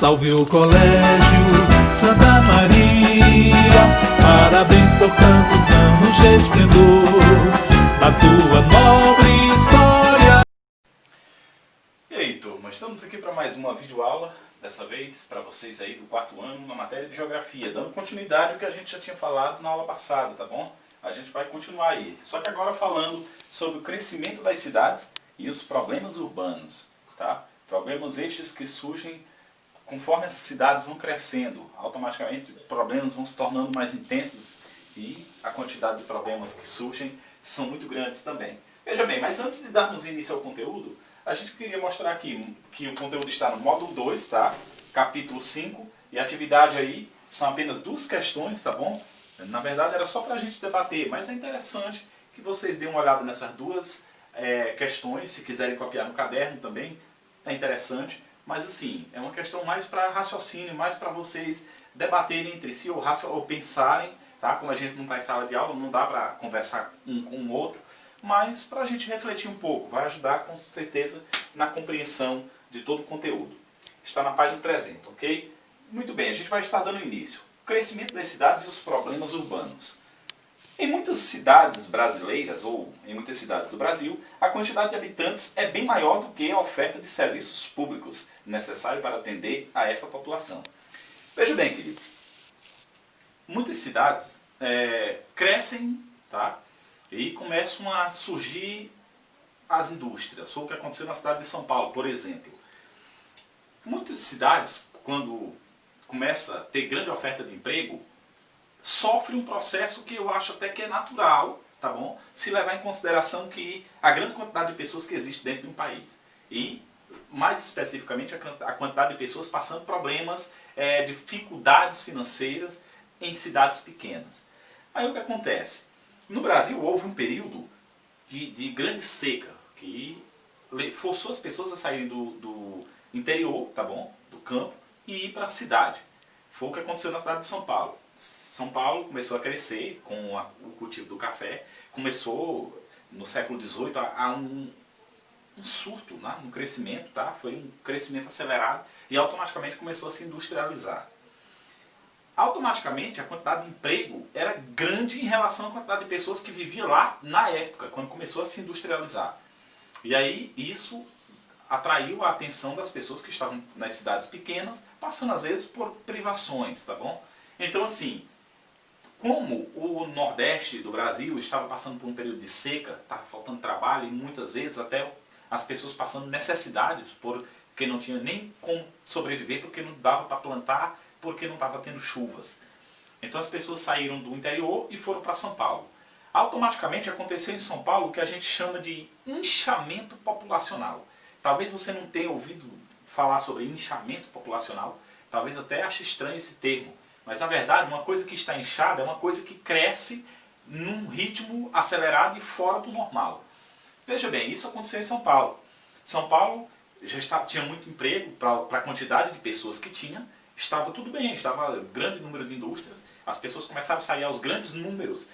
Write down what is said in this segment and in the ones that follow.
Salve o Colégio Santa Maria, parabéns por tantos anos de esplendor da tua nobre história. E aí, turma, estamos aqui para mais uma videoaula, dessa vez para vocês aí do quarto ano, na matéria de Geografia, dando continuidade ao que a gente já tinha falado na aula passada, tá bom? A gente vai continuar aí, só que agora falando sobre o crescimento das cidades e os problemas urbanos, tá? Problemas estes que surgem conforme as cidades vão crescendo, automaticamente problemas vão se tornando mais intensos e a quantidade de problemas que surgem são muito grandes também. Veja bem, mas antes de darmos início ao conteúdo, a gente queria mostrar aqui que o conteúdo está no módulo 2, tá? Capítulo 5, e a atividade aí são apenas 2 questões, tá bom? Na verdade era só para a gente debater, mas é interessante que vocês deem uma olhada nessas 2 questões, se quiserem copiar no caderno também, é interessante. Mas assim, é uma questão mais para raciocínio, mais para vocês debaterem entre si ou pensarem, tá? Como a gente não está em sala de aula, não dá para conversar um com o outro, mas para a gente refletir um pouco, vai ajudar com certeza na compreensão de todo o conteúdo. Está na página 300, ok? Muito bem, a gente vai estar dando início. O crescimento das cidades e os problemas urbanos. Em muitas cidades brasileiras, ou em muitas cidades do Brasil, a quantidade de habitantes é bem maior do que a oferta de serviços públicos necessário para atender a essa população. Veja bem, queridos, muitas cidades crescem, tá? E começam a surgir as indústrias. Foi o que aconteceu na cidade de São Paulo, por exemplo. Muitas cidades, quando começa a ter grande oferta de emprego, sofre um processo que eu acho até que é natural, tá bom? Se levar em consideração que a grande quantidade de pessoas que existe dentro de um país. E, mais especificamente, a quantidade de pessoas passando problemas, dificuldades financeiras em cidades pequenas. Aí o que acontece? No Brasil houve um período de grande seca, que forçou as pessoas a saírem do interior, tá bom? Do campo, e ir para a cidade. Foi o que aconteceu na cidade de São Paulo. São Paulo começou a crescer com o cultivo do café, começou no século XVIII a um surto, né, um crescimento, tá? Foi um crescimento acelerado e automaticamente começou a se industrializar. Automaticamente a quantidade de emprego era grande em relação à quantidade de pessoas que viviam lá na época, quando começou a se industrializar. E aí isso atraiu a atenção das pessoas que estavam nas cidades pequenas, passando às vezes por privações, tá bom? Então assim, como o Nordeste do Brasil estava passando por um período de seca, estava faltando trabalho e muitas vezes até as pessoas passando necessidades, porque não tinha nem como sobreviver, porque não dava para plantar, porque não estava tendo chuvas. Então as pessoas saíram do interior e foram para São Paulo. Automaticamente aconteceu em São Paulo o que a gente chama de inchamento populacional. Talvez você não tenha ouvido falar sobre inchamento populacional, talvez até ache estranho esse termo. Mas na verdade, uma coisa que está inchada é uma coisa que cresce num ritmo acelerado e fora do normal. Veja bem, isso aconteceu em São Paulo. São Paulo tinha muito emprego para a quantidade de pessoas que tinha, estava tudo bem, estava grande número de indústrias, as pessoas começaram a sair aos grandes números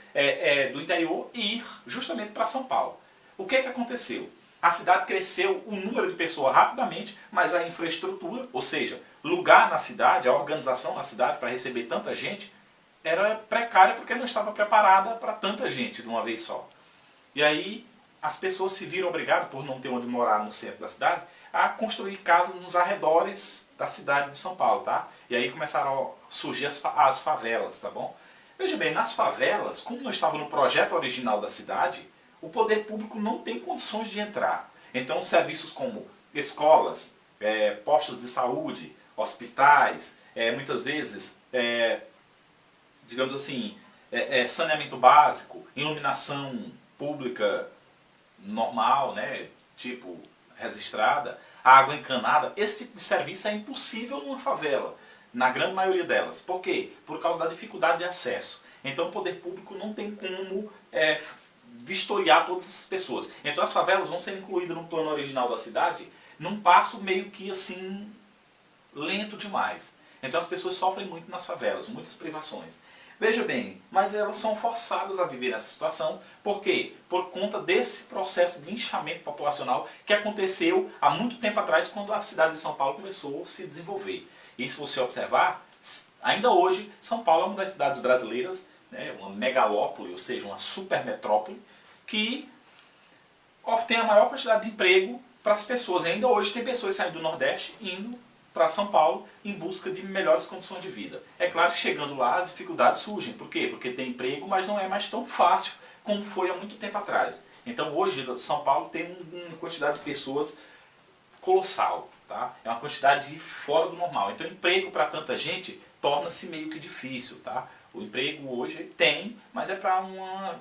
do interior e ir justamente para São Paulo. O que aconteceu? A cidade cresceu o número de pessoas rapidamente, mas a infraestrutura, ou seja, lugar na cidade, a organização na cidade para receber tanta gente, era precária porque não estava preparada para tanta gente de uma vez só. E aí as pessoas se viram obrigadas, por não ter onde morar no centro da cidade, a construir casas nos arredores da cidade de São Paulo, tá? E aí começaram a surgir as favelas, tá bom? Veja bem, nas favelas, como não estava no projeto original da cidade, o poder público não tem condições de entrar. Então serviços como escolas, postos de saúde, hospitais, muitas vezes, digamos assim, saneamento básico, iluminação pública normal, né, tipo registrada, água encanada, esse tipo de serviço é impossível numa favela, na grande maioria delas. Por quê? Por causa da dificuldade de acesso. Então o poder público não tem como vistoriar todas essas pessoas. Então as favelas vão ser incluídas no plano original da cidade num passo meio que assim lento demais. Então as pessoas sofrem muito nas favelas, muitas privações. Veja bem, mas elas são forçadas a viver nessa situação. Por quê? Por conta desse processo de inchamento populacional que aconteceu há muito tempo atrás, quando a cidade de São Paulo começou a se desenvolver. E se você observar, ainda hoje, São Paulo é uma das cidades brasileiras, né, uma megalópole, ou seja, uma supermetrópole, que tem a maior quantidade de emprego para as pessoas. E ainda hoje tem pessoas saindo do Nordeste indo para São Paulo em busca de melhores condições de vida. É claro que chegando lá as dificuldades surgem. Por quê? Porque tem emprego, mas não é mais tão fácil como foi há muito tempo atrás. Então hoje São Paulo tem uma quantidade de pessoas colossal. Tá? É uma quantidade fora do normal. Então emprego para tanta gente torna-se meio que difícil. Tá? O emprego hoje tem, mas é para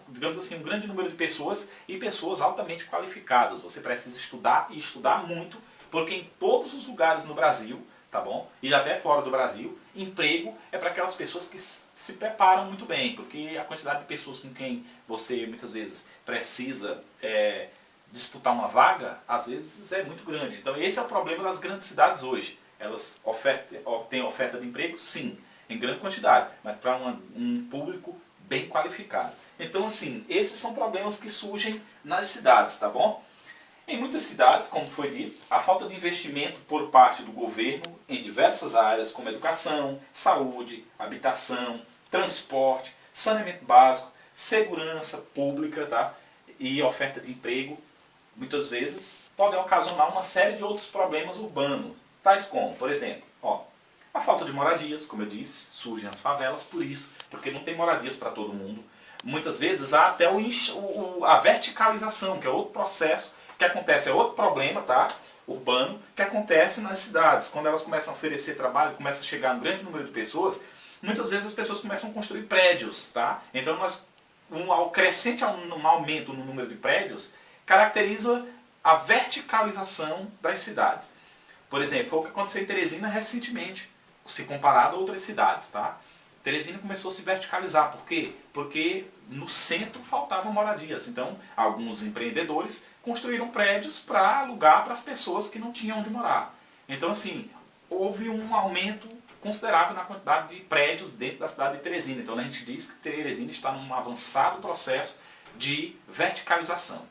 digamos assim, um grande número de pessoas e pessoas altamente qualificadas. Você precisa estudar e estudar muito, porque em todos os lugares no Brasil, tá bom? E até fora do Brasil, emprego é para aquelas pessoas que se preparam muito bem, porque a quantidade de pessoas com quem você muitas vezes precisa disputar uma vaga, às vezes é muito grande. Então esse é o problema das grandes cidades hoje. Elas têm oferta de emprego, sim, em grande quantidade, mas para um público bem qualificado. Então assim, esses são problemas que surgem nas cidades, tá bom? Em muitas cidades, como foi dito, a falta de investimento por parte do governo em diversas áreas, como educação, saúde, habitação, transporte, saneamento básico, segurança pública, tá? E oferta de emprego, muitas vezes, podem ocasionar uma série de outros problemas urbanos, tais como, por exemplo, a falta de moradias, como eu disse, surgem as favelas por isso, porque não tem moradias para todo mundo. Muitas vezes há até a verticalização, que é outro processo que acontece, é outro problema, tá, urbano, que acontece nas cidades. Quando elas começam a oferecer trabalho, começa a chegar um grande número de pessoas, muitas vezes as pessoas começam a construir prédios. Tá? Então um crescente aumento no número de prédios caracteriza a verticalização das cidades. Por exemplo, foi o que aconteceu em Teresina recentemente, se comparado a outras cidades. Tá? Teresina começou a se verticalizar. Por quê? Porque no centro faltavam moradias. Então, alguns empreendedores construíram prédios para alugar para as pessoas que não tinham onde morar. Então, assim, houve um aumento considerável na quantidade de prédios dentro da cidade de Teresina. Então, a gente diz que Teresina está num avançado processo de verticalização.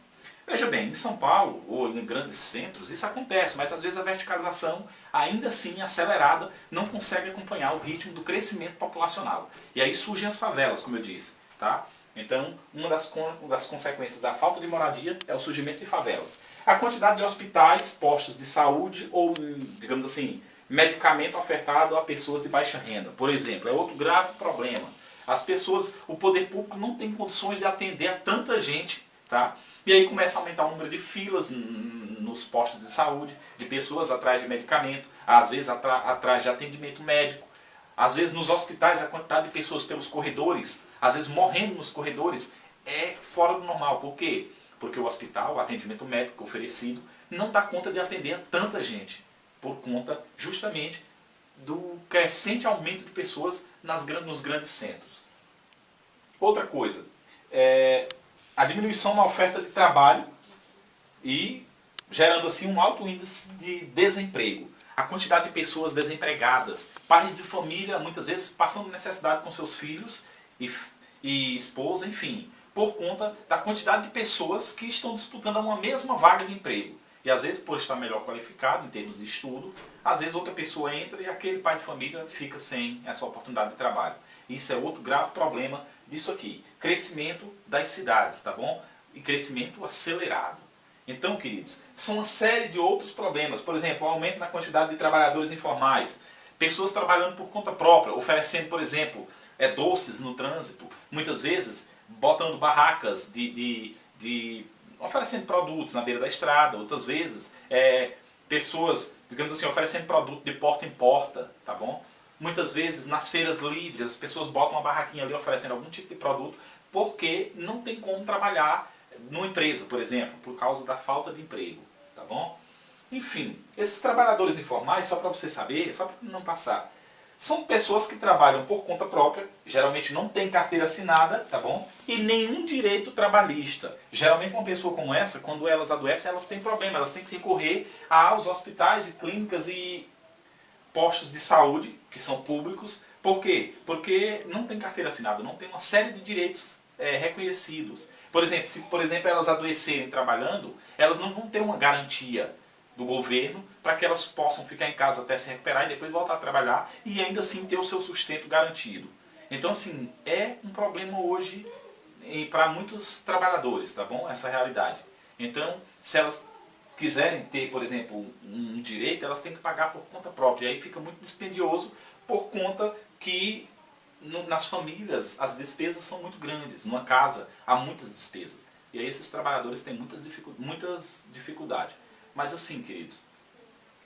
Veja bem, em São Paulo, ou em grandes centros, isso acontece, mas às vezes a verticalização, ainda assim acelerada, não consegue acompanhar o ritmo do crescimento populacional. E aí surgem as favelas, como eu disse. Tá? Então, uma das consequências da falta de moradia é o surgimento de favelas. A quantidade de hospitais, postos de saúde ou, digamos assim, medicamento ofertado a pessoas de baixa renda, por exemplo, é outro grave problema. As pessoas, o poder público não tem condições de atender a tanta gente. Tá? E aí começa a aumentar o número de filas nos postos de saúde, de pessoas atrás de medicamento, às vezes atrás de atendimento médico, às vezes nos hospitais a quantidade de pessoas pelos corredores, às vezes morrendo nos corredores, é fora do normal. Por quê? Porque o hospital, o atendimento médico oferecido, não dá conta de atender a tanta gente, por conta justamente do crescente aumento de pessoas nos grandes centros. Outra coisa, a diminuição na oferta de trabalho e gerando assim um alto índice de desemprego. A quantidade de pessoas desempregadas, pais de família muitas vezes passando necessidade com seus filhos e esposa, enfim, por conta da quantidade de pessoas que estão disputando uma mesma vaga de emprego. E às vezes, por estar melhor qualificado em termos de estudo, às vezes outra pessoa entra e aquele pai de família fica sem essa oportunidade de trabalho. Isso é outro grave problema disso aqui. Crescimento das cidades, tá bom? E crescimento acelerado. Então, queridos, são uma série de outros problemas. Por exemplo, o aumento na quantidade de trabalhadores informais. Pessoas trabalhando por conta própria, oferecendo, por exemplo, doces no trânsito. Muitas vezes, botando barracas oferecendo produtos na beira da estrada. Outras vezes, pessoas, digamos assim, oferecendo produto de porta em porta, tá bom? Muitas vezes, nas feiras livres, as pessoas botam uma barraquinha ali oferecendo algum tipo de produto porque não tem como trabalhar numa empresa, por exemplo, por causa da falta de emprego, tá bom? Enfim, esses trabalhadores informais, só para você saber, só para não passar, são pessoas que trabalham por conta própria, geralmente não tem carteira assinada, tá bom? E nenhum direito trabalhista. Geralmente uma pessoa como essa, quando elas adoecem, elas têm problema, elas têm que recorrer aos hospitais e clínicas e postos de saúde, que são públicos. Por quê? Porque não tem carteira assinada, não tem uma série de direitos reconhecidos. Por exemplo, se elas adoecerem trabalhando, elas não vão ter uma garantia do governo para que elas possam ficar em casa até se recuperar e depois voltar a trabalhar e ainda assim ter o seu sustento garantido. Então, assim, é um problema hoje para muitos trabalhadores, tá bom? Essa realidade. Então, se elas quiserem ter, por exemplo, um direito, elas têm que pagar por conta própria. E aí fica muito dispendioso por conta que nas famílias as despesas são muito grandes. Numa casa há muitas despesas. E aí esses trabalhadores têm muitas dificuldades. Mas assim, queridos,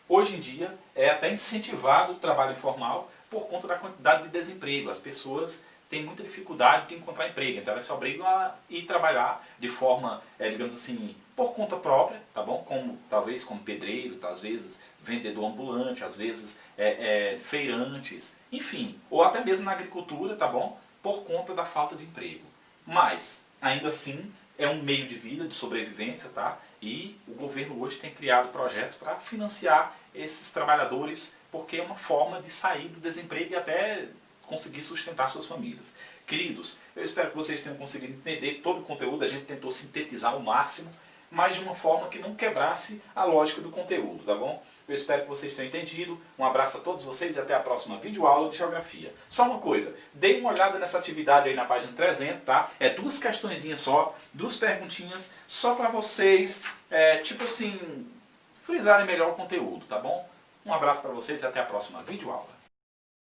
hoje em dia é até incentivado o trabalho informal por conta da quantidade de desemprego. As pessoas têm muita dificuldade de encontrar emprego, então elas se obrigam a ir trabalhar de forma, digamos assim, por conta própria, tá bom? Talvez como pedreiro, às vezes vendedor ambulante, às vezes feirantes, enfim, ou até mesmo na agricultura, tá bom? Por conta da falta de emprego. Mas, ainda assim, é um meio de vida, de sobrevivência, tá? E o governo hoje tem criado projetos para financiar esses trabalhadores, porque é uma forma de sair do desemprego e até conseguir sustentar suas famílias. Queridos, eu espero que vocês tenham conseguido entender todo o conteúdo, a gente tentou sintetizar ao máximo, mas de uma forma que não quebrasse a lógica do conteúdo, tá bom? Eu espero que vocês tenham entendido. Um abraço a todos vocês e até a próxima videoaula de Geografia. Só uma coisa, dê uma olhada nessa atividade aí na página 300, tá? É 2 questõezinhas só, 2 perguntinhas, só para vocês, tipo assim, frisarem melhor o conteúdo, tá bom? Um abraço para vocês e até a próxima videoaula.